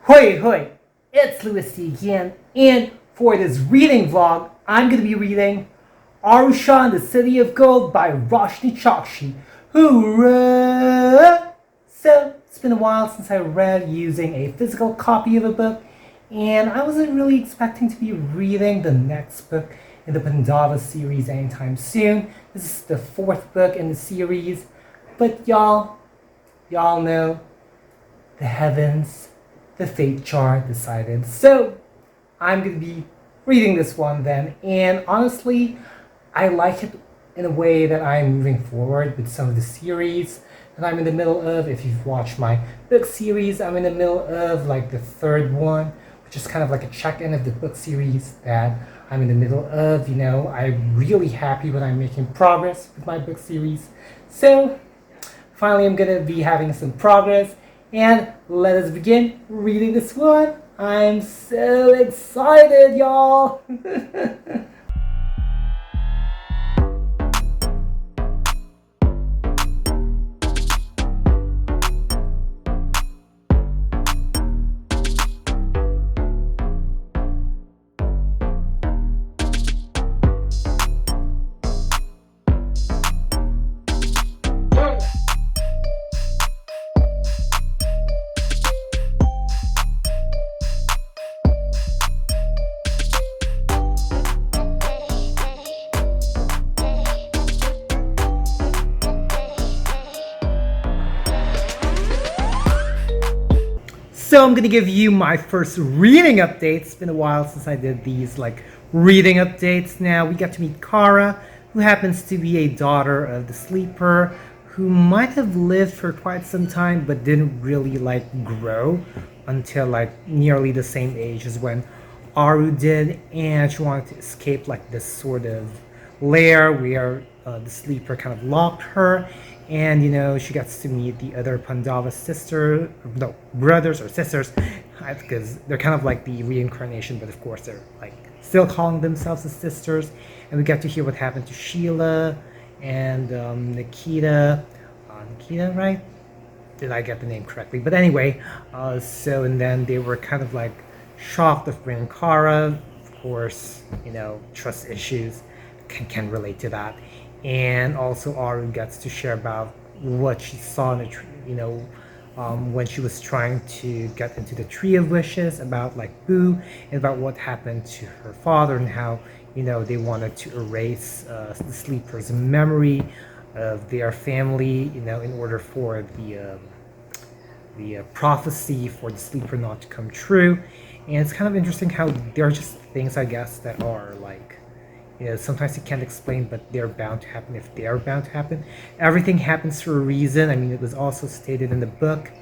Hoi hoi, it's louisity again, and for this reading vlog, I'm going to be reading Aru Shah and the City of Gold by Roshani Chokshi. Hoorah! So, it's been a while since I read using a physical copy of a book, and I wasn't really expecting to be reading the next book in the Pandava series anytime soon. This is the fourth book in the series, but y'all know the heavens, the fate chart decided. So I'm going to be reading this one then. And honestly, I like it in a way that I'm moving forward with some of the series that I'm in the middle of. If you've watched my book series, I'm in the middle of like the third one, which is kind of like a check-in of the book series that I'm in the middle of. You know, I'm really happy when I'm making progress with my book series. So finally, I'm going to be having some progress. And let us begin reading this one. I'm so excited, y'all! So I'm going to give you my first reading update. It's been a while since I did these like reading updates. Now we got to meet Kara, who happens to be a daughter of the sleeper, who might have lived for quite some time but didn't really like grow until like nearly the same age as when Aru did, and she wanted to escape like this sort of lair where the sleeper kind of locked her. And you know, she gets to meet the other Pandava brothers or sisters, because they're kind of like the reincarnation, but of course they're like still calling themselves the sisters. And we get to hear what happened to Sheila and Nikita. Nikita, right? Did I get the name correctly? But anyway, and then they were kind of like shocked of bringing Kara. Of course, you know, trust issues can relate to that. And also Aru gets to share about what she saw in the tree, you know, when she was trying to get into the Tree of Wishes, about like Boo, and about what happened to her father and how, you know, they wanted to erase the sleeper's memory of their family, you know, in order for the prophecy for the sleeper not to come true. And it's kind of interesting how there are just things, I guess, that are like, you know, sometimes you can't explain, but they're bound to happen if they are bound to happen. Everything happens for a reason. I mean, it was also stated in the book,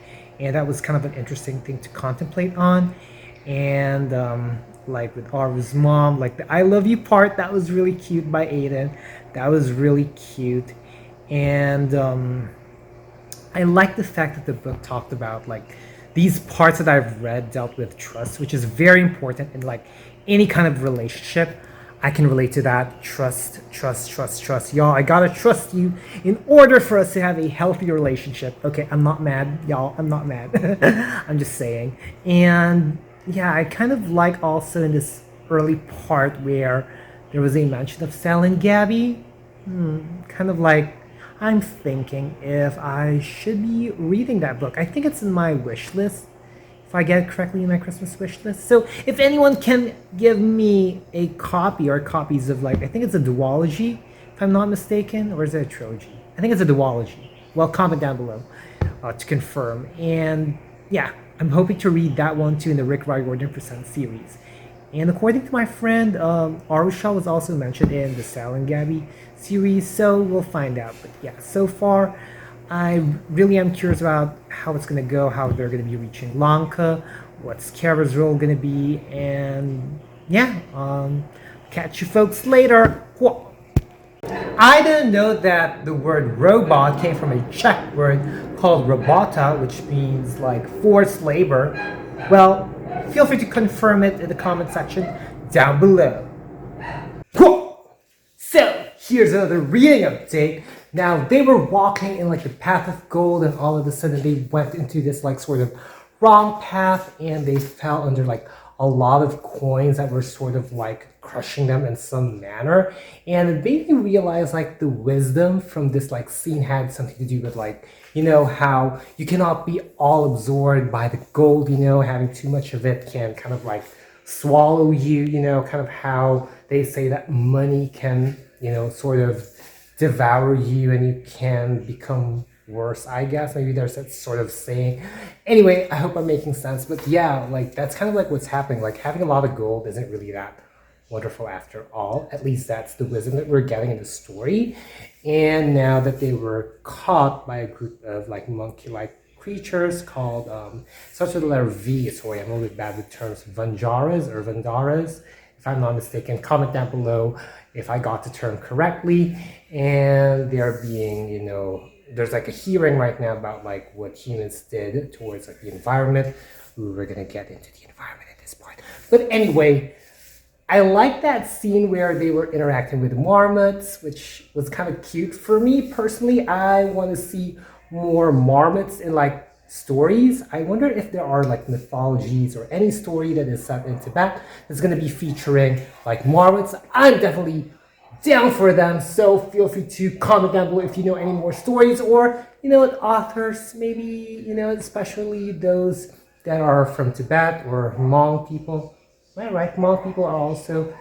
and that was kind of an interesting thing to contemplate on. And like with Aru's mom, like the "I love you" part, that was really cute by Aiden. That was really cute. And I like the fact that the book talked about like these parts that I've read dealt with trust, which is very important in like any kind of relationship. I can relate to that. Trust. Y'all, I gotta trust you in order for us to have a healthy relationship. Okay, I'm not mad, y'all. I'm not mad. I'm just saying. And yeah, I kind of like also in this early part where there was a mention of Sal and Gabby. Kind of like, I'm thinking if I should be reading that book. I think it's in my wish list, if I get it correctly, in my Christmas wish list. So if anyone can give me a copy or copies of, like, I think it's a duology, if I'm not mistaken, or is it a trilogy? I think it's a duology. Well, comment down below to confirm. And yeah, I'm hoping to read that one too in the Rick Riordan Presents series. And according to my friend, Aru Shah was also mentioned in the Sal and Gabby series, so we'll find out. But yeah, so far, I really am curious about how it's going to go, how they're going to be reaching Lanka, what's Kara's role going to be, and yeah, catch you folks later. I didn't know that the word robot came from a Czech word called robota, which means like forced labor. Well, feel free to confirm it in the comment section down below. So, here's another reading update. Now, they were walking in like the path of gold, and all of a sudden they went into this like sort of wrong path and they fell under like a lot of coins that were sort of like crushing them in some manner. And it made me realize like the wisdom from this like scene had something to do with like, you know, how you cannot be all absorbed by the gold, you know, having too much of it can kind of like swallow you, you know, kind of how they say that money can, you know, sort of devour you and you can become worse, I guess. Maybe there's that sort of saying. Anyway, I hope I'm making sense. But yeah, like that's kind of like what's happening. Like having a lot of gold isn't really that wonderful after all. At least that's the wisdom that we're getting in the story. And now that they were caught by a group of like monkey-like creatures called, starts with the letter V. Sorry, I'm a little bit bad with terms. Vanjaras or Vandaras, if I'm not mistaken. Comment down below if I got the term correctly. And they're being, you know, there's like a hearing right now about like what humans did towards like the environment. Ooh, we're gonna get into the environment at this point. But anyway, I like that scene where they were interacting with marmots, which was kind of cute. For me personally, I want to see more marmots in like stories. I wonder if there are like mythologies or any story that is set in Tibet that's going to be featuring like marmots. I'm definitely down for them, so feel free to comment down below if you know any more stories or, you know, authors, maybe, you know, especially those that are from Tibet or Hmong people. Am I right? Hmong people are also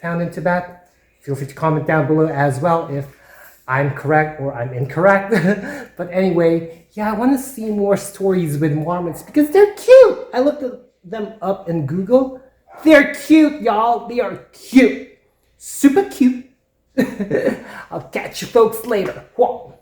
found in Tibet. Feel free to comment down below as well if I'm correct or I'm incorrect. But anyway, yeah, I want to see more stories with marmots because they're cute. I looked them up in Google. They're cute, y'all. They are cute. Super cute. I'll catch you folks later. Whoa.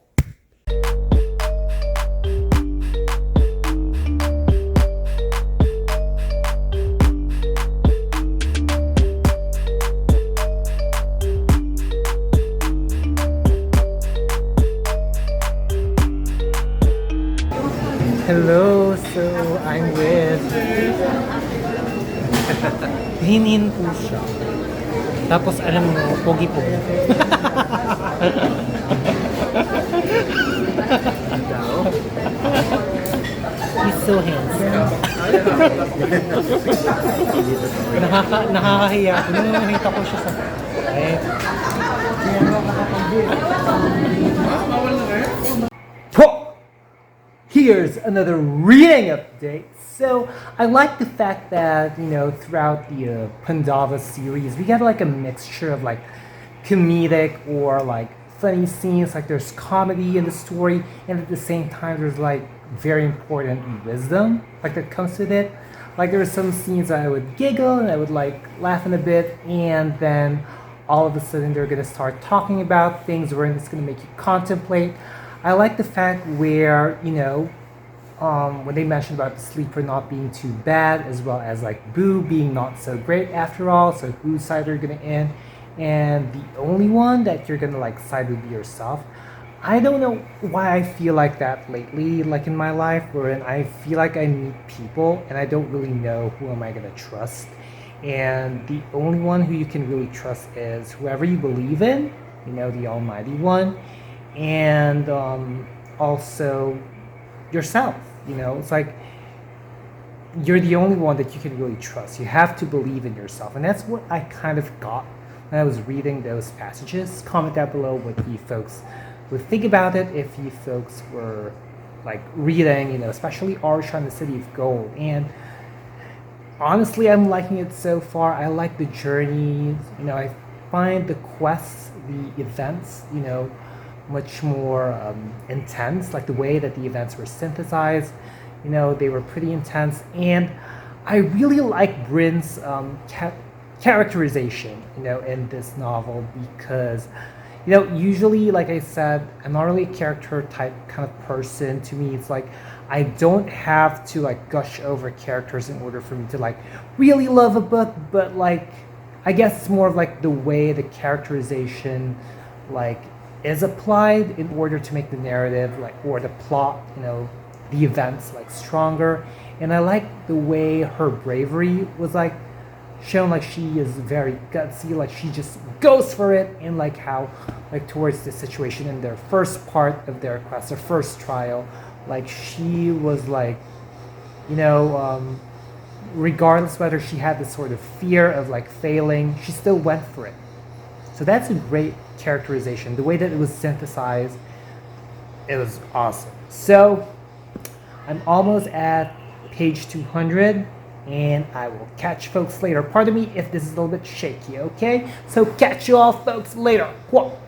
Hello, so I'm with Hinin po siya. Tapos alam mo, pogi-pogi. He's so handsome. Nakakahiya ako nung nakita ko siya sa Here's another reading update. So I like the fact that, you know, throughout the Pandava series, we get like a mixture of like comedic or like funny scenes, like there's comedy in the story, and at the same time there's like very important wisdom like that comes with it. Like there are some scenes that I would giggle and I would like laugh in a bit, and then all of a sudden they're gonna start talking about things where it's gonna make you contemplate. I like the fact where, you know, when they mentioned about the sleeper not being too bad, as well as like Boo being not so great after all, so whose side are you gonna end? And the only one that you're gonna like side would be yourself. I don't know why I feel like that lately, like in my life, wherein I feel like I meet people and I don't really know who am I gonna trust. And the only one who you can really trust is whoever you believe in, you know, the Almighty One. And also yourself, you know, it's like you're the only one that you can really trust. You have to believe in yourself, and that's what I kind of got when I was reading those passages. Comment down below what you folks would think about it if you folks were like reading, you know, especially Aru Shah and the City of Gold. And honestly, I'm liking it so far. I like the journeys, you know, I find the quests, the events, you know, much more intense, like the way that the events were synthesized, you know, they were pretty intense. And I really like Bryn's characterization, you know, in this novel, because, you know, usually, like I said, I'm not really a character type kind of person. To me, it's like I don't have to like gush over characters in order for me to like really love a book, but like I guess it's more of like the way the characterization like is applied in order to make the narrative like, or the plot, you know, the events like stronger. And I like the way her bravery was like shown, like she is very gutsy, like she just goes for it. And like how like towards this situation in their first part of their quest, their first trial, like she was like you know, regardless whether she had this sort of fear of like failing, she still went for it. So that's a great characterization. The way that it was synthesized, it was awesome. So I'm almost at page 200, and I will catch folks later. Pardon me if this is a little bit shaky, okay? So catch you all folks later. Whoa.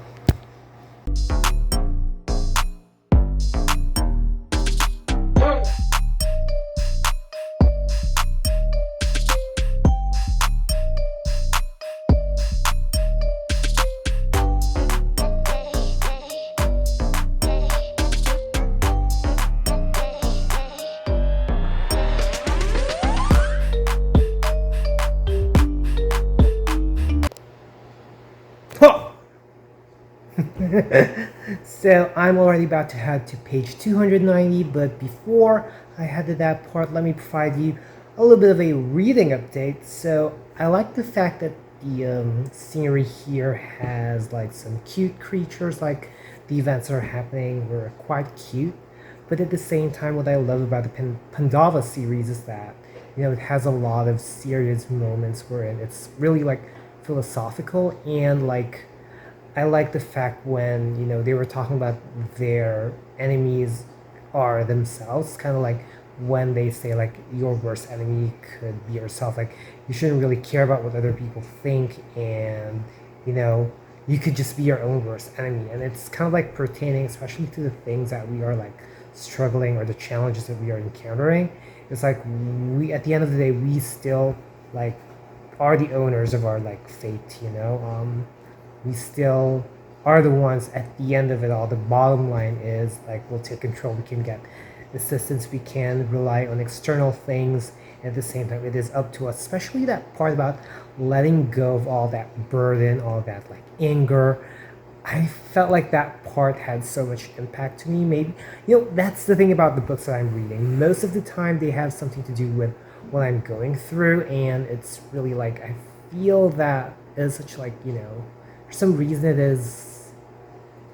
So I'm already about to head to page 290, but before I head to that part, let me provide you a little bit of a reading update. So I like the fact that the scenery here has like some cute creatures, like the events that are happening were quite cute. But at the same time, what I love about the Pandava series is that, you know, it has a lot of serious moments wherein it's really like philosophical, and like I like the fact when, you know, they were talking about their enemies are themselves, kind of like when they say like your worst enemy could be yourself. Like you shouldn't really care about what other people think, and you know, you could just be your own worst enemy. And it's kind of like pertaining especially to the things that we are like struggling, or the challenges that we are encountering. It's like we, at the end of the day, we still like are the owners of our like fate, you know. We still are the ones at the end of it all. The bottom line is like we'll take control, we can get assistance, we can rely on external things. At the same time, it is up to us, especially that part about letting go of all that burden, all that like anger. I felt like that part had so much impact to me. Maybe, you know, that's the thing about the books that I'm reading. Most of the time they have something to do with what I'm going through, and it's really like I feel that is such like, you know, for some reason it is,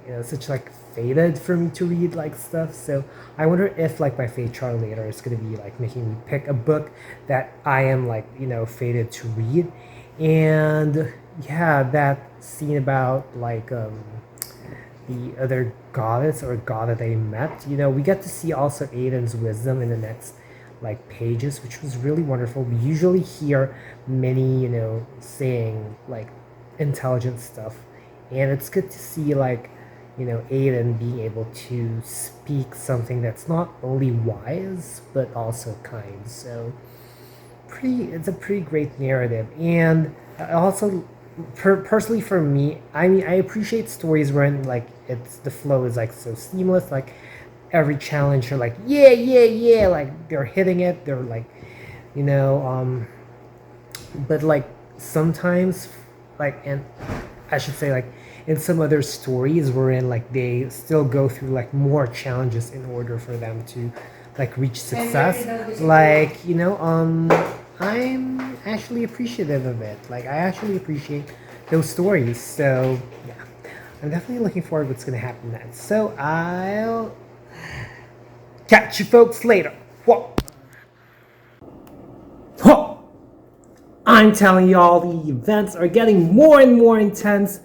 you know, such like fated for me to read like stuff. So I wonder if like my fate chart later is going to be like making me pick a book that I am like, you know, fated to read. And yeah, that scene about like the other goddess or god that they met, you know, we get to see also Aiden's wisdom in the next like pages, which was really wonderful. We usually hear many, you know, saying like intelligent stuff, and it's good to see like, you know, Aiden being able to speak something that's not only wise but also kind. So it's a pretty great narrative. And also personally for me, I mean, I appreciate stories when like it's the flow is like so seamless, like every challenge you're like yeah yeah yeah, like they're hitting it, they're like, you know, but like sometimes like, and I should say like in some other stories wherein like they still go through like more challenges in order for them to like reach success, like, you know, I'm actually appreciative of it. Like I actually appreciate those stories. So yeah, I'm definitely looking forward to what's going to happen next. So I'll catch you folks later. Whoa. Whoa. I'm telling y'all, the events are getting more and more intense.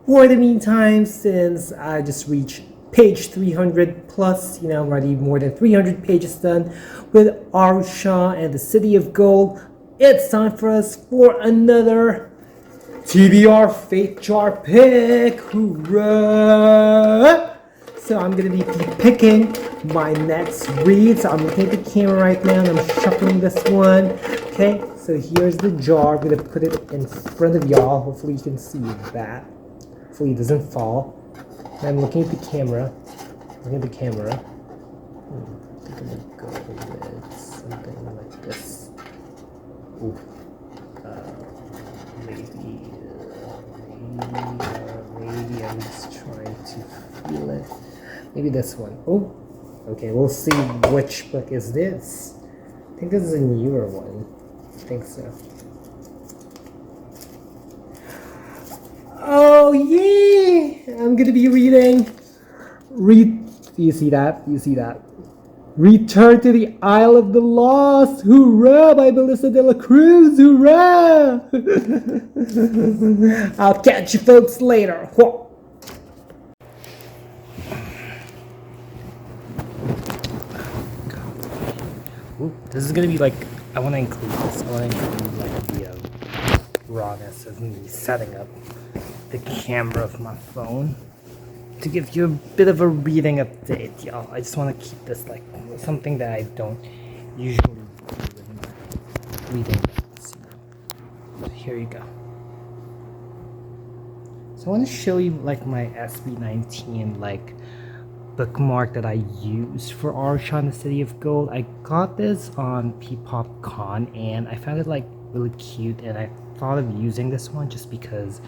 For the meantime, since I just reached page 300 plus, you know, already more than 300 pages done with Aru Shah and the City of Gold, it's time for us for another TBR Fate Jar pick. Hoorah! So I'm gonna be picking my next read. So I'm looking at the camera right now and I'm shuffling this one. Okay, so here's the jar. I'm gonna put it in front of y'all. Hopefully you can see that. Hopefully it doesn't fall. And I'm looking at the camera. Looking at the camera. I think I'm gonna go with something like this. Ooh. Maybe I'm just trying to feel it. Maybe this one. Oh, okay. We'll see which book is this. I think this is a newer one. I think so. Oh yeah! I'm gonna be reading. Do you see that? Do you see that? Return to the Isle of the Lost! Hurrah! By Melissa de la Cruz! Hurrah! I'll catch you folks later. Ooh, this is gonna be like, I want to include this. I want to include like the rawness of me setting up the camera of my phone to give you a bit of a reading update, y'all. I just want to keep this like something that I don't usually do in my reading notes. But here you go. So I want to show you like my SB19 like bookmark that I use for Aru Shah and the City of Gold. I got this on PopCon and I found it like really cute, and I thought of using this one just because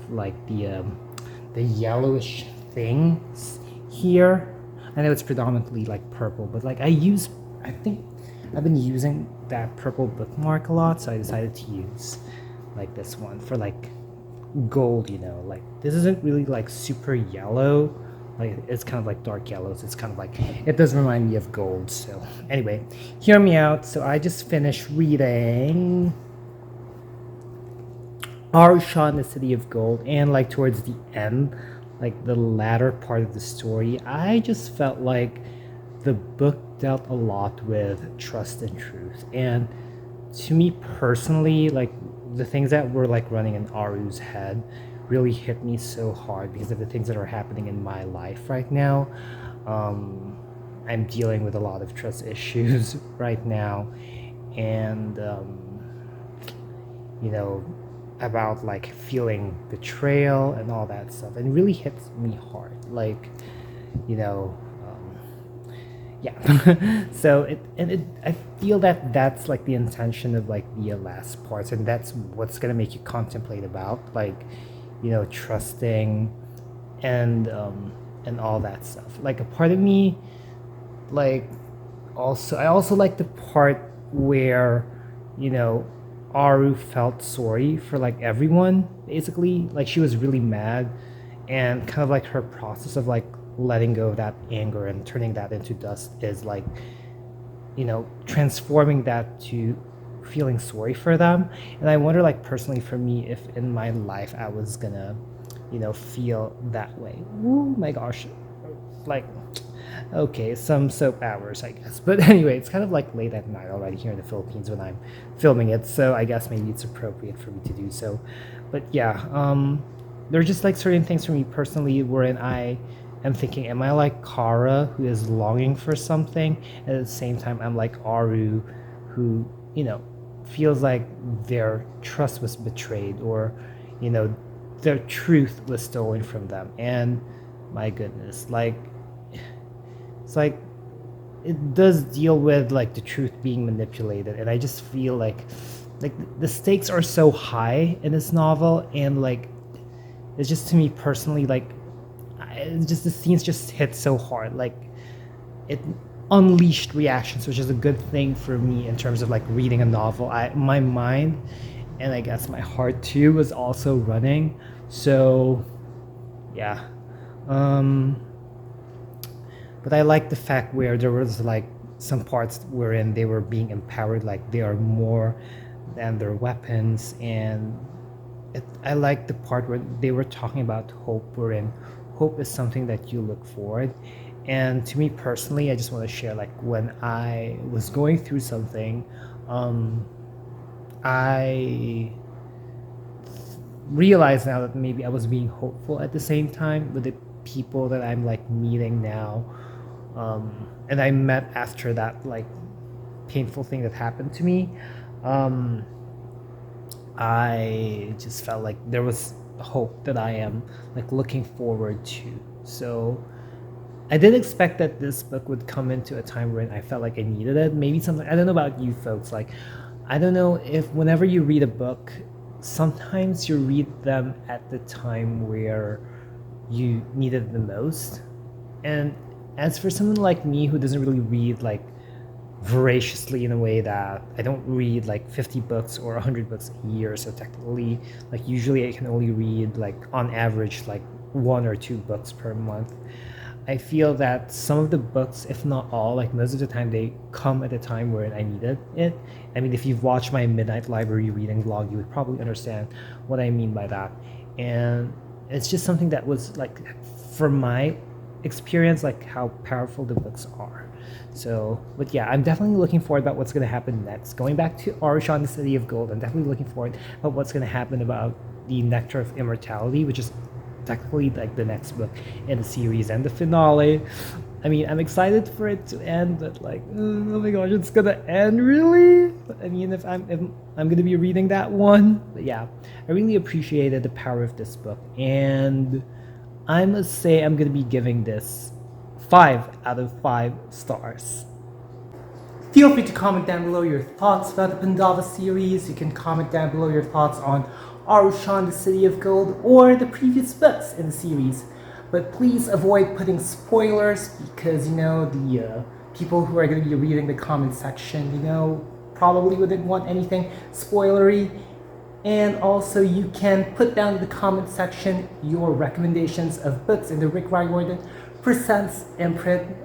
like the yellowish things here. I know it's predominantly like purple, but like I think I've been using that purple bookmark a lot, so I decided to use like this one for like gold, you know. Like this isn't really like super yellow, like it's kind of like dark yellows. It's kind of like, it does remind me of gold. So anyway, hear me out. So I just finished reading Aru Shah and the City of Gold, and like towards the end, like the latter part of the story, I just felt like the book dealt a lot with trust and truth. And to me personally, like the things that were like running in Aru's head really hit me so hard because of the things that are happening in my life right now. I'm dealing with a lot of trust issues right now, and you know, about like feeling betrayal and all that stuff, and it really hits me hard, like, you know, yeah. So I feel that that's like the intention of like the last parts, and that's what's gonna make you contemplate about like, you know, trusting and all that stuff. Like a part of me, like, I also like the part where, you know, Aru felt sorry for like everyone, basically. Like she was really mad, and kind of like her process of like letting go of that anger and turning that into dust is like, you know, transforming that to feeling sorry for them. And I wonder, like personally for me, if in my life I was gonna, you know, feel that way. Oh my gosh, like, okay, some soap hours, I guess. But anyway, it's kind of like late at night already here in the Philippines when I'm filming it, so I guess maybe it's appropriate for me to do so. But yeah, there are just like certain things for me personally wherein I am thinking, am I like Kara, who is longing for something, and at the same time I'm like Aru, who, you know, feels like their trust was betrayed, or, you know, their truth was stolen from them. And my goodness, like, it's like it does deal with like the truth being manipulated, and I just feel like the stakes are so high in this novel, and like it's just, to me personally, like it's just the scenes just hit so hard, like it unleashed reactions, which is a good thing for me in terms of like reading a novel. My mind, and I guess my heart too, was also running. So yeah, but I like the fact where there was like some parts wherein they were being empowered, like they are more than their weapons. And I like the part where they were talking about hope, wherein hope is something that you look forward. And to me personally, I just want to share, like when I was going through something, I realize now that maybe I was being hopeful at the same time with the people that I'm like meeting now. And I met after that like painful thing that happened to me. I just felt like there was hope that I am like looking forward to. So I did expect that this book would come into a time when I felt like I needed it. Maybe something, I don't know about you folks, like I don't know if whenever you read a book, sometimes you read them at the time where you needed it the most. And as for someone like me who doesn't really read like voraciously, in a way that I don't read like 50 books or 100 books a year, so technically like usually I can only read like on average like 1 or 2 books per month. I feel that some of the books, if not all, like most of the time, they come at a time where I needed it. I mean, if you've watched my Midnight Library reading vlog, you would probably understand what I mean by that. And it's just something that was like, from my experience, like how powerful the books are. So, but yeah, I'm definitely looking forward about what's going to happen next. Going back to Aru Shah and the City of Gold, I'm definitely looking forward about what's going to happen about the Nectar of Immortality, which is technically like the next book in the series and the finale. I mean, I'm excited for it to end, but like, oh my gosh, it's gonna end really? I mean, if I'm gonna be reading that one, but yeah, I really appreciated the power of this book, and I must say I'm gonna be giving this 5 out of 5 stars. Feel free to comment down below your thoughts about the Pandava series. You can comment down below your thoughts on Aru Shah and the City of Gold or the previous books in the series. But please avoid putting spoilers because, the people who are going to be reading the comment section, probably wouldn't want anything spoilery. And also, you can put down in the comment section your recommendations of books in the Rick Riordan Presents imprint.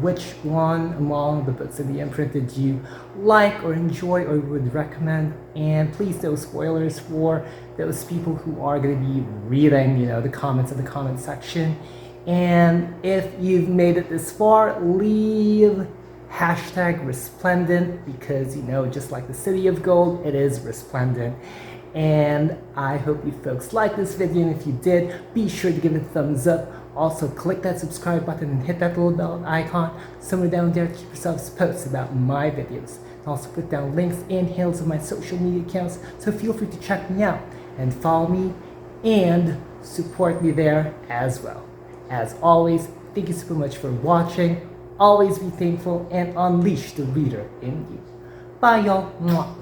Which one among the books in the imprint did you like or enjoy or would recommend? And please, no spoilers for those people who are going to be reading, the comments in the comment section. And if you've made it this far, leave hashtag resplendent because, just like the City of Gold, it is resplendent. And I hope you folks liked this video, and if you did, be sure to give it a thumbs up. Also, click that subscribe button and hit that little bell icon somewhere down there to keep yourselves posted about my videos. And also put down links and handles of my social media accounts, so feel free to check me out and follow me and support me there as well. As always, thank you so much for watching. Always be thankful and unleash the reader in you. Bye, y'all. Mwah.